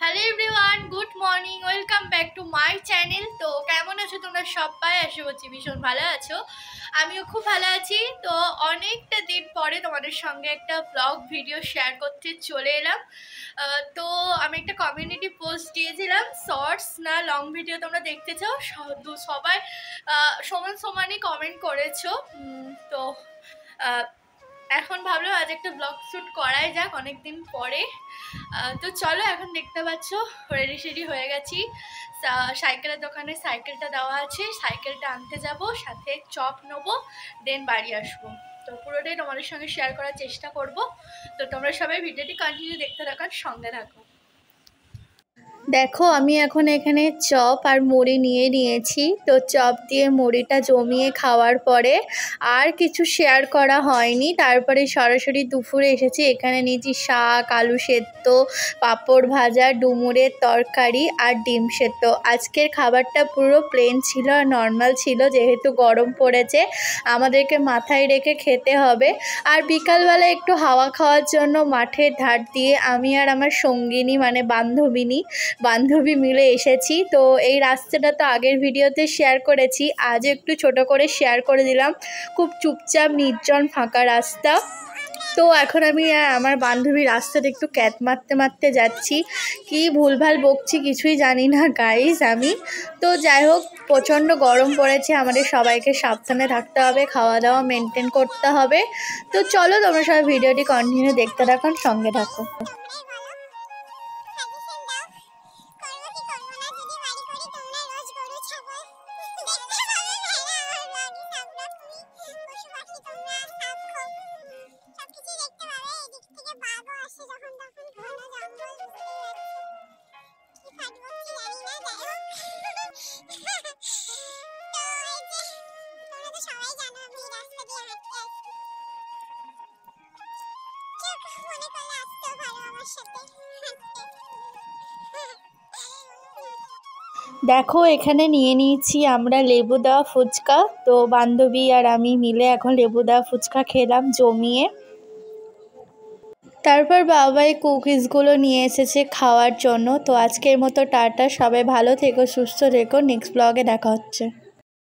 Hello everyone, good morning, welcome back to my channel. তো কেমন আছো তোমরা সবাই? আশা করছি ভীষণ ভালো আছো। আমিও খুব ভালো আছি। তো অনেকটা দিন পরে তোমাদের সঙ্গে একটা ব্লগ ভিডিও শেয়ার করতে চলে এলাম। তো আমি একটা কমিউনিটি পোস্ট দিয়েছিলাম, শর্টস না লং ভিডিও তোমরা দেখতে চাও, সবাই সমানই কমেন্ট করেছো। তো এখন ভাবলাম আজ একটা ব্লগ শ্যুট করাই যাক অনেকদিন পরে। তো চলো, এখন দেখতে পাচ্ছ রেডি হয়ে গেছি। সাইকেলের দোকানে সাইকেলটা দেওয়া আছে, সাইকেলটা আনতে যাব, সাথে চপ নেবো, দেন বাড়ি আসবো। তো পুরোটাই তোমাদের সঙ্গে শেয়ার করার চেষ্টা করব। তো তোমরা সবাই ভিডিওটি কন্টিনিউ দেখতে থাকার সঙ্গে থাকো। দেখো, আমি এখন এখানে চপ আর মুড়ি নিয়ে নিয়েছি। তো চপ দিয়ে মুড়িটা জমিয়ে খাওয়ার পরে আর কিছু শেয়ার করা হয়নি। তারপরে সরাসরি দুপুরে এসেছি। এখানে নিয়েছি শাক, আলু সেদ্ধ, পাঁপড় ভাজা, ডুমুরের তরকারি আর ডিম সেদ্ধ। আজকের খাবারটা পুরো প্লেন ছিল আর নর্মাল ছিল, যেহেতু গরম পড়েছে আমাদেরকে মাথায় রেখে খেতে হবে। আর বিকালবেলা একটু হাওয়া খাওয়ার জন্য মাঠের ধার দিয়ে আমি আর আমার সঙ্গিনী মানে বান্ধবী মিলে এসেছি। তো এই রাস্তাটা তো আগের ভিডিওতে শেয়ার করেছি, আজ একটু ছোট করে শেয়ার করে দিলাম। খুব চুপচাপ নির্জন ফাঁকা রাস্তা। তো এখন আমি আমার বান্ধবী রাস্তাতে একটু ক্যাট মারতে মারতে যাচ্ছি। কি ভুলভাল বকছি কিছুই জানি না গাইস আমি। তো যাই হোক, প্রচণ্ড গরম পড়েছে, আমাদের সবাইকে সাবধানে থাকতে হবে, খাওয়া দাওয়া মেনটেন করতে হবে। তো চলো, তোমরা সবাই ভিডিওটি কন্টিনিউ দেখতে থাকো, সঙ্গে থাকো। দেখো, এখানে নিয়ে নিয়েছি আমরা লেবু দেওয়া ফুচকা। তো বান্ধবী আর আমি মিলে এখন লেবু দেওয়া ফুচকা খেলাম জমিয়ে। তারপর বাবা এই কুকিজগুলো নিয়ে এসেছে খাওয়ার জন্য। তো আজকের মতো টাটা, সবাই ভালো থেকো, সুস্থ থেকো, নেক্সট ব্লগে দেখা হচ্ছে।